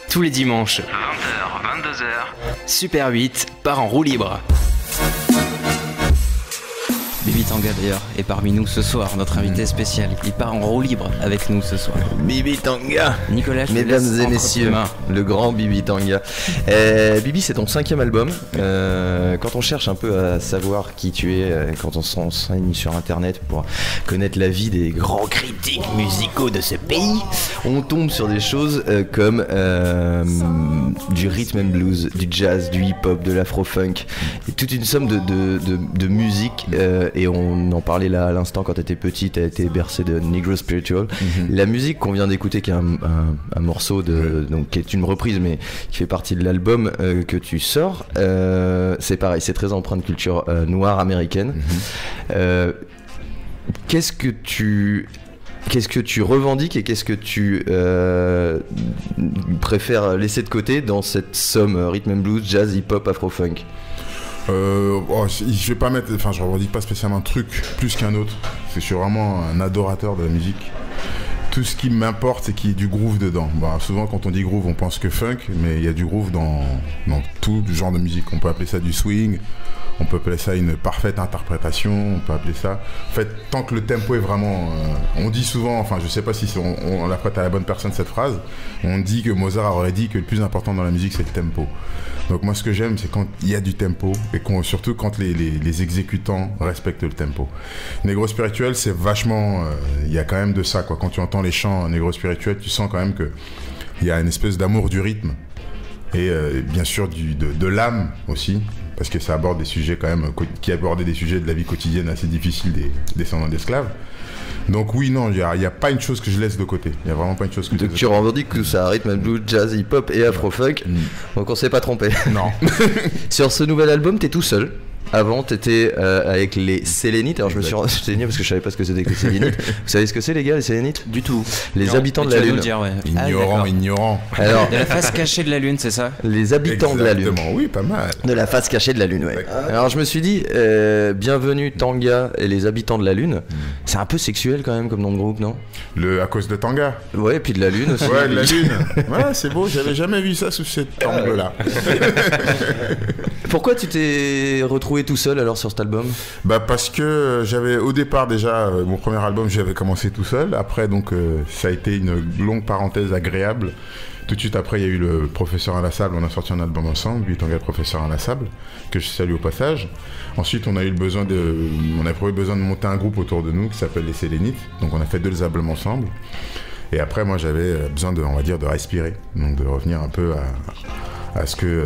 Tous les dimanches, 20h, 22h. Super 8 part en roue libre. Bibi Tanga d'ailleurs est parmi nous ce soir, notre invité spécial. Il part en roue libre avec nous ce soir. Bibi Tanga. Nicolas, je te Mesdames laisse et entre messieurs, tes mains. le grand Bibi Tanga. Bibi, c'est ton 5e album. Quand on cherche un peu à savoir qui tu es, quand on s'enseigne sur internet pour connaître la vie des grands critiques musicaux de ce pays, on tombe sur des choses comme du rhythm and blues, du jazz, du hip-hop, de l'afro-funk, et toute une somme de musique. Et on en parlait là à l'instant quand t'étais petit, t'as été bercé de Negro Spiritual. La musique qu'on vient d'écouter, qui est un morceau donc, qui est une reprise mais qui fait partie de l'album que tu sors, c'est pareil, c'est très empreinte culture noire américaine. Qu'est-ce que tu revendiques et qu'est-ce que tu préfères laisser de côté dans cette somme rhythm and blues, jazz, hip-hop, afro-funk? Je vais pas mettre, enfin je revendique pas spécialement un truc plus qu'un autre. Je suis vraiment un adorateur de la musique. Tout ce qui m'importe, c'est qu'il y ait du groove dedans. Souvent quand on dit groove, on pense que funk, mais il y a du groove dans tout genre de musique. On peut appeler ça du swing, on peut appeler ça une parfaite interprétation, on peut appeler ça... En fait, tant que le tempo est vraiment... on dit souvent, enfin je sais pas si on la prête à la bonne personne cette phrase, on dit que Mozart aurait dit que le plus important dans la musique c'est le tempo. Donc moi ce que j'aime c'est quand il y a du tempo et surtout quand les exécutants respectent le tempo. Negro Spiritual c'est vachement... il y a quand même de ça quoi. Quand tu entends les chants Negro Spiritual, tu sens quand même qu'il y a une espèce d'amour du rythme et bien sûr de l'âme aussi, parce que ça aborde des sujets quand même qui abordaient des sujets de la vie quotidienne assez difficiles des descendants d'esclaves. Donc oui, non, il n'y a pas une chose que je laisse de côté. Il n'y a vraiment pas une chose que je laisse de côté. Donc tu revendiques que ça rhythm and blues, jazz, hip-hop et afro-funk. Donc on s'est pas trompé. Non. Sur ce nouvel album, t'es tout seul. Avant, t'étais avec les Sélénites. Alors je me suis renseigné parce que je savais pas ce que c'était que les Sélénites. Vous savez ce que c'est, les gars, les Sélénites? Du tout. Les Non, habitants de tu la vas nous Lune. le dire, ouais. Ignorant. Alors, De la face cachée de la Lune, c'est ça? les habitants de la Lune. Exactement, oui, pas mal. De la face cachée de la Lune, ouais. Alors je me suis dit, bienvenue Tanga et les habitants de la Lune. C'est un peu sexuel quand même comme nom de groupe, non? À cause de Tanga. Ouais, et puis de la Lune aussi. Ouais, de la Lune. Ouais, c'est beau, j'avais jamais vu ça sous cet angle-là. Pourquoi tu t'es retrouvé tout seul alors sur cet album? Parce que j'avais au départ déjà mon premier album, j'avais commencé tout seul. Après donc ça a été une longue parenthèse agréable. Tout de suite après il y a eu le Professeur Inlassable, on a sorti un album ensemble, lui Tanga le Professeur Inlassable, que je salue au passage. Ensuite on a eu besoin de monter un groupe autour de nous qui s'appelle les Sélénites. Donc on a fait 2 albums ensemble. Et après moi j'avais besoin de respirer, donc de revenir un peu à ce que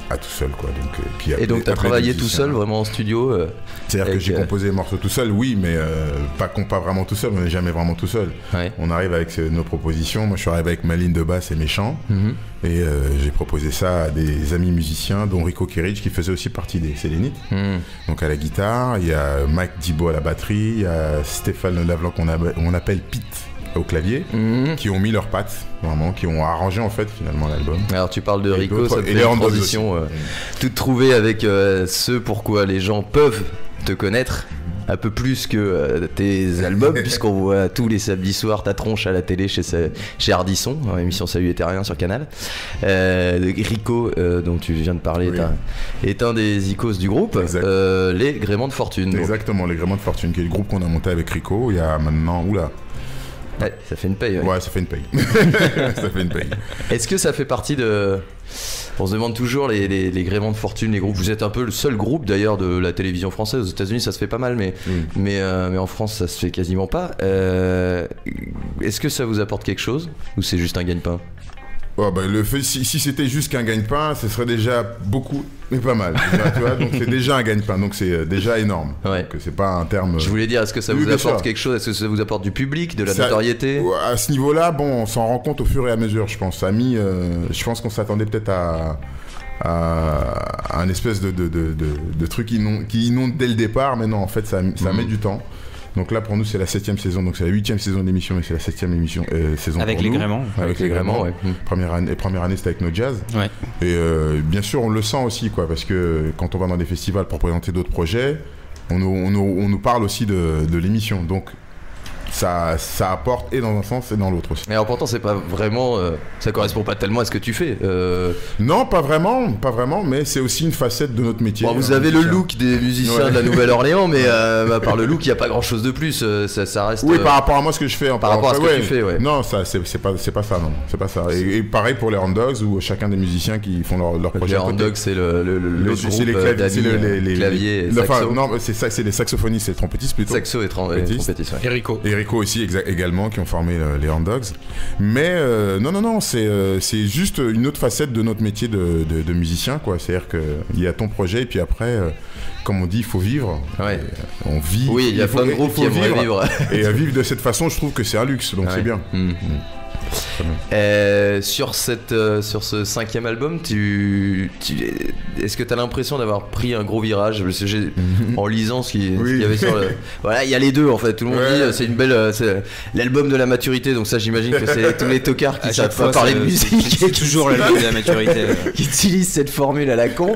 à tout seul quoi. Donc puis Et donc t'as travaillé tout seul vraiment en studio c'est-à-dire que j'ai composé les morceaux tout seul, oui, mais pas vraiment tout seul, on n'est jamais vraiment tout seul. Ouais. On arrive avec nos propositions. Moi je suis arrivé avec ma ligne de basse et mes chants, et j'ai proposé ça à des amis musiciens dont Rico Kerridge qui faisait aussi partie des Sélénites. Donc à la guitare, il y a Mike Dibo à la batterie, il y a Stéphane Lavlan qu'on appelle Pete au clavier, qui ont mis leurs pattes, vraiment, qui ont arrangé en fait finalement l'album. Alors tu parles de Rico, ça et fait les une Hornboys transition toute trouvée avec ce pourquoi les gens peuvent te connaître un peu plus que tes albums, puisqu'on voit tous les samedis soirs ta tronche à la télé chez Ardisson, dans l'émission Salut était rien sur Canal. Rico, dont tu viens de parler, Oui. est un des icônes du groupe, les Gréments de Fortune. Donc. Exactement, les Gréments de Fortune, qui est le groupe qu'on a monté avec Rico il y a maintenant, Ouais, ça fait une paye. ouais, ça fait une paye. Ça fait une paye. Est-ce que ça fait partie de... On se demande toujours les Gréments de Fortune, les groupes. Vous êtes un peu le seul groupe d'ailleurs de la télévision française. Aux États-Unis ça se fait pas mal, mais en France ça se fait quasiment pas. Est-ce que ça vous apporte quelque chose ou c'est juste un gagne-pain? Le fait, si c'était juste qu'un gagne-pain, ce serait déjà beaucoup, mais pas mal. Tu vois, donc c'est déjà un gagne-pain, donc c'est déjà énorme. Ouais. Donc c'est pas un terme. Je voulais dire, est-ce que ça Oui, vous bien apporte sûr. quelque chose? Est-ce que ça vous apporte du public, de la notoriété? À ce niveau-là, on s'en rend compte au fur et à mesure, je pense. Je pense qu'on s'attendait peut-être à un espèce de truc qui inonde dès le départ, mais non, en fait, ça met du temps. Donc là, pour nous, c'est la 7e saison, donc c'est la 8e saison de l'émission, et c'est la 7e saison Avec pour les nous. Gréments. Avec les Gréments, ouais. Première année, c'était avec No Jazz. Ouais. Et bien sûr, on le sent aussi, quoi, parce que quand on va dans des festivals pour présenter d'autres projets, on nous parle aussi de l'émission. Donc, ça apporte et dans un sens et dans l'autre aussi. Mais alors pourtant c'est pas vraiment, ça correspond pas tellement à ce que tu fais. Non, pas vraiment, mais c'est aussi une facette de notre métier. Bon, vous avez le look des musiciens de la Nouvelle-Orléans, mais à part le look, il y a pas grand-chose de plus. Ça reste. Oui, par rapport à moi ce que je fais. Par rapport à ce que tu fais, ouais. Non, ça c'est pas ça, non, c'est pas ça. Et pareil pour les Hound Dogs ou chacun des musiciens qui font leur projet. Les Hound Dogs, c'est le groupe d'amis, clavier, saxo. Enfin, non, c'est ça, c'est les saxophonistes et les trompettistes plutôt. Saxo et trompettistes. Et Rico aussi également qui ont formé les Hound Dogs. Mais non, c'est juste une autre facette de notre métier de musicien, quoi. C'est-à-dire qu'il y a ton projet et puis après, comme on dit, il faut vivre. Ouais. On vit. Oui, il y a plein de groupes qui aimeraient vivre. Et vivre de cette façon, je trouve que c'est un luxe, donc c'est bien. Sur ce 5e album, est-ce que tu as l'impression d'avoir pris un gros virage? Parce que en lisant ce qu'il y avait sur le... Voilà, il y a les deux en fait. Tout le monde dit c'est une belle... c'est l'album de la maturité, donc ça j'imagine que c'est tous les tocards qui savent pas parler de musique. C'est toujours l'album de la maturité. Qui utilisent cette formule à la con.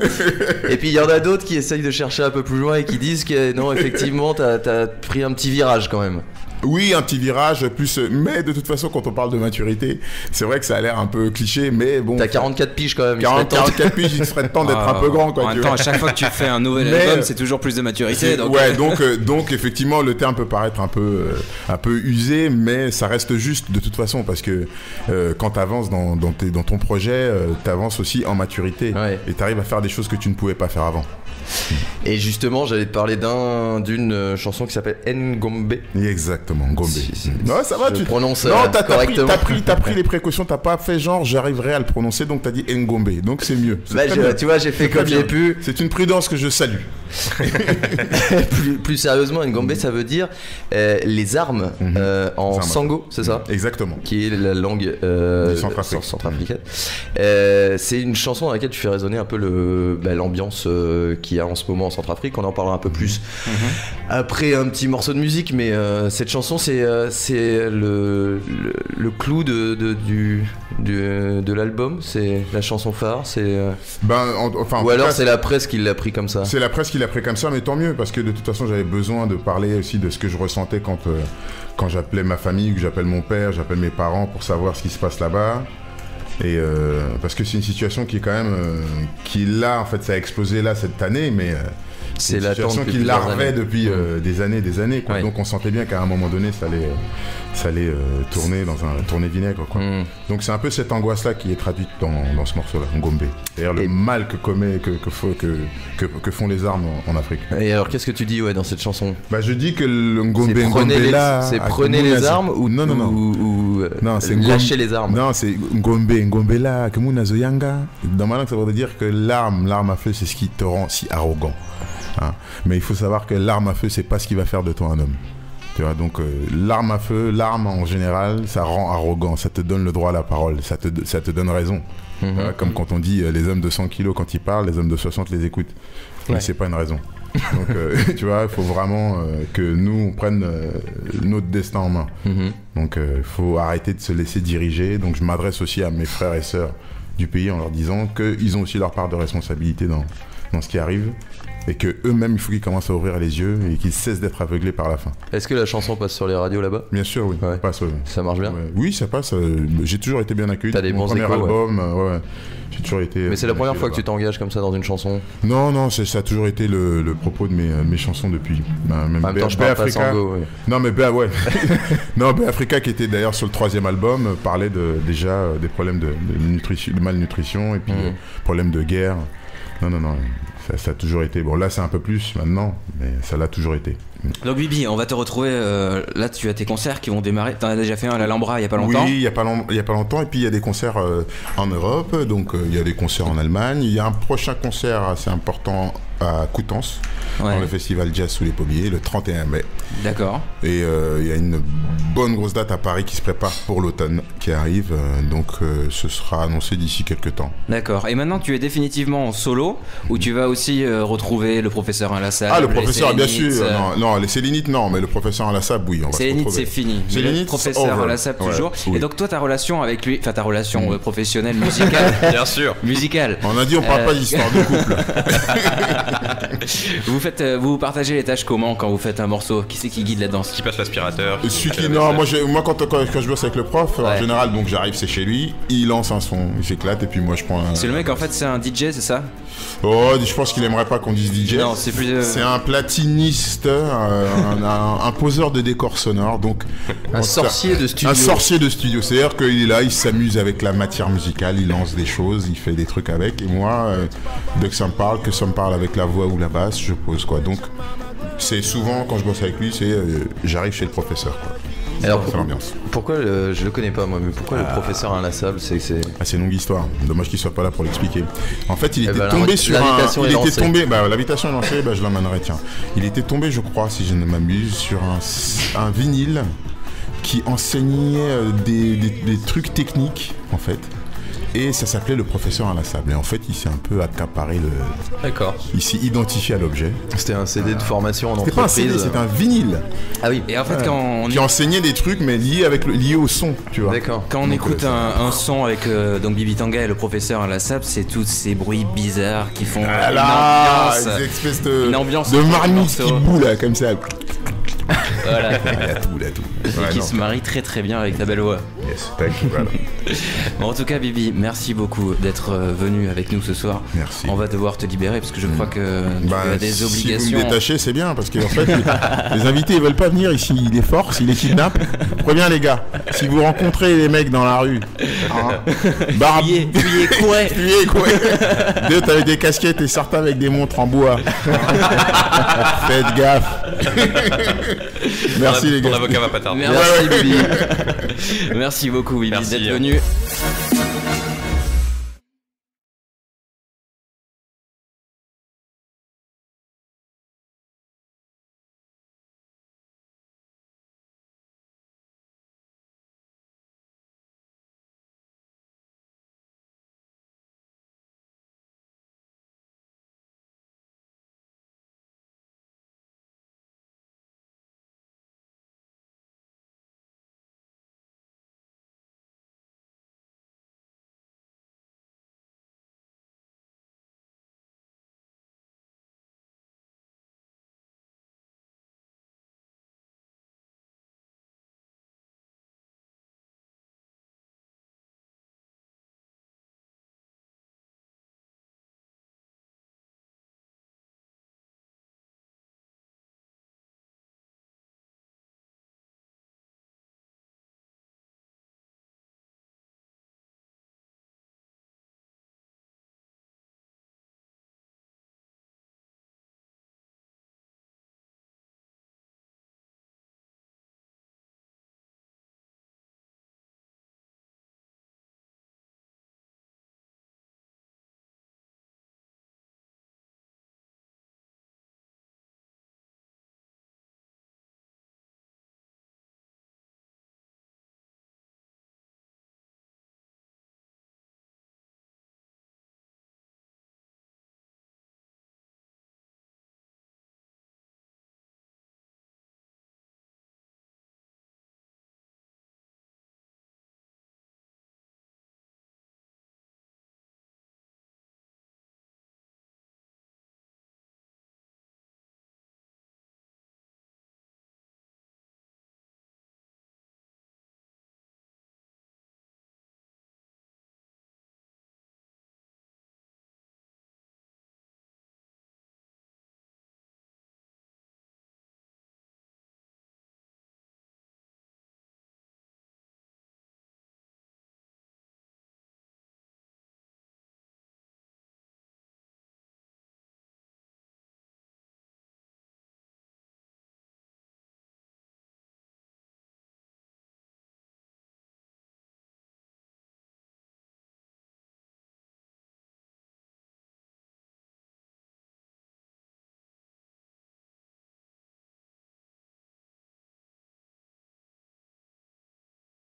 Et puis il y en a d'autres qui essayent de chercher un peu plus loin et qui disent que non, effectivement, t'as pris un petit virage quand même. Oui, un petit virage, mais de toute façon, quand on parle de maturité, c'est vrai que ça a l'air un peu cliché, mais bon. T'as 44 piges quand même. 44 piges, il serait temps d'être un peu grand, quoi. En même temps, à chaque fois que tu fais un nouvel album, c'est toujours plus de maturité. Donc effectivement, le terme peut paraître un peu usé, mais ça reste juste de toute façon, parce que quand t'avances dans ton projet, t'avances aussi en maturité, et t'arrives à faire des choses que tu ne pouvais pas faire avant. Et justement, j'allais te parler d'une chanson qui s'appelle Ngombe. Exactement, Ngombe. Non, ça va, tu prononces correctement. T'as pris les précautions, t'as pas fait genre j'arriverai à le prononcer, donc t'as dit Ngombe, donc c'est mieux. Tu vois, j'ai fait comme j'ai pu. C'est une prudence que je salue. plus sérieusement, Ngombe, ça veut dire les armes en sango, c'est ça? Exactement. Qui est la langue centrafricaine. C'est une chanson dans laquelle tu fais résonner un peu l'ambiance qu'il y a en ce moment en Centrafrique. On en parlera un peu plus après un petit morceau de musique, mais cette chanson c'est le clou de l'album, c'est la chanson phare, ou alors c'est la presse qui l'a pris comme ça. C'est la presse qui l'a pris comme ça, mais tant mieux, parce que de toute façon j'avais besoin de parler aussi de ce que je ressentais quand j'appelais ma famille, que j'appelle mon père, j'appelle mes parents pour savoir ce qui se passe là-bas. Et parce que c'est une situation qui est quand même qui là en fait ça a explosé là cette année, mais c'est une situation qui larvait depuis des années quoi. Donc on sentait bien qu'à un moment donné ça allait tourner dans un tourner vinaigre quoi. Donc c'est un peu cette angoisse là qui est traduite dans ce morceau là, Ngombe. C'est-à-dire le mal que font les armes en Afrique. Et alors qu'est-ce que tu dis dans cette chanson? Je dis que le Ngombe là, c'est prenez les armes ou c'est lâcher les armes. Non, c'est Ngombe là que Munazoyanga. Dans ma langue ça veut dire que l'arme à feu c'est ce qui te rend si arrogant. Hein. Mais il faut savoir que l'arme à feu c'est pas ce qui va faire de toi un homme. Tu vois, donc l'arme à feu, l'arme en général, ça rend arrogant, ça te donne le droit à la parole, ça te donne raison. Comme quand on dit les hommes de 100 kilos quand ils parlent, les hommes de 60 les écoutent. Mais c'est pas une raison. Donc tu vois, il faut vraiment que nous on prenne notre destin en main. Donc il faut arrêter de se laisser diriger. Donc je m'adresse aussi à mes frères et sœurs du pays en leur disant qu'ils ont aussi leur part de responsabilité dans ce qui arrive. Et qu'eux-mêmes, il faut qu'ils commencent à ouvrir les yeux et qu'ils cessent d'être aveuglés par la faim. Est-ce que la chanson passe sur les radios là-bas? Bien sûr, oui. Ouais. Passe, ça marche bien? Oui, ça passe. J'ai toujours été bien accueilli. T'as des bons premier échos, album, j'ai toujours été... Mais c'est la première fois que tu t'engages comme ça dans une chanson? Non, ça a toujours été le propos de mes chansons depuis. Même en même temps, je parle pas Sango, ouais. Non, mais ouais. Non, Africa, qui était d'ailleurs sur le 3e album, parlait déjà des problèmes de malnutrition et puis problèmes de guerre. Non. Ça a toujours été. Bon, là, c'est un peu plus maintenant, mais ça l'a toujours été. Donc, Bibi, on va te retrouver. Là, tu as tes concerts qui vont démarrer. T'en as déjà fait un à l'Alhambra il y a pas longtemps? Oui, il y a pas longtemps. Et puis, il y a des concerts en Europe. Donc, il y a des concerts en Allemagne. Il y a un prochain concert assez important à Coutances, dans le festival Jazz sous les Pommiers, le 31 mai. D'accord. Et il y a une bonne grosse date à Paris qui se prépare pour l'automne qui arrive. Donc, ce sera annoncé d'ici quelques temps. D'accord. Et maintenant, tu es définitivement en solo ou tu vas aussi retrouver le professeur Inlassable. Ah, Le professeur, bien sûr. Sélénites, Non, les Sélénites, non, mais le professeur Inlassable, oui, on va se Sélénites, retrouver. c'est fini. Mais Sélénites, le professeur over. Inlassable, toujours. Oui. Et donc, toi, ta relation avec lui, enfin, ta relation professionnelle, musicale. Bien sûr. Musicale. On a dit on parle pas d'histoire de couple. Vous partagez les tâches comment quand vous faites un morceau? Qui c'est qui guide la danse? Qui passe l'aspirateur. Celui qui, non, moi quand je bosse avec le prof, en Ouais. général, donc j'arrive, c'est chez lui, il lance un son, il s'éclate, et puis moi je prends un... C'est le mec, en fait, c'est un DJ, c'est ça? Oh, je pense qu'il aimerait pas qu'on dise DJ. Non, c'est plus. C'est un platiniste, un poseur de décors sonores, donc... Un sorcier de studio. Un sorcier de studio, c'est-à-dire qu'il est là, il s'amuse avec la matière musicale, il lance des choses, il fait des trucs avec, et moi, dès que ça me parle avec la voix ou la basse, je pose quoi. Donc, c'est souvent, quand je bosse avec lui, c'est j'arrive chez le professeur quoi. Alors, C'est l'ambiance. pourquoi je le connais pas moi, mais pourquoi le professeur Inlassable, c'est Ah, c'est une longue histoire. Dommage qu'il soit pas là pour l'expliquer. En fait, il Eh était ben, tombé sur un. l'invitation est Il était lancée. tombé. Bah, l'invitation est lancée. Bah, je l'emmènerai. Tiens. Il était tombé, je crois, si je ne m'amuse, sur un vinyle qui enseignait des trucs techniques, en fait. Et ça s'appelait le professeur Inlassable. Et en fait, il s'est un peu accaparé D'accord. Il s'est identifié à l'objet. C'était un CD de formation en C'était pas un entreprise. CD, c'était un vinyle Ah oui. Et en fait, quand on, qui enseignait des trucs, mais liés au son, tu vois. D'accord. quand on Donc, écoute un son avec donc Bibi Tanga et le professeur Inlassable, c'est tous ces bruits bizarres qui font Ah une là, ambiance. des espèces une ambiance de entre les marmite qui morceaux. bout là, comme ça. Voilà. Il a tout. Et Ouais, qui non. se marie très très bien avec ta belle voix. Yes, tac, voilà. Bon, en tout cas, Bibi, merci beaucoup d'être venu avec nous ce soir. Merci. On va devoir te libérer parce que je crois que tu Bah, as des si vous obligations. me détachez, c'est bien, parce qu'en fait, les invités ils veulent pas venir ici, ils les forcent, ils les kidnappent. Préviens les gars, si vous rencontrez les mecs dans la rue, Fuyez, courez. fuyez quoi. D'autres avec des casquettes et certains avec des montres en bois. Faites gaffe. Merci les Ton gars. avocat va pas tarder. Merci, Ouais, ouais. Bibi. Merci beaucoup, Bibi, Merci. d'être venu.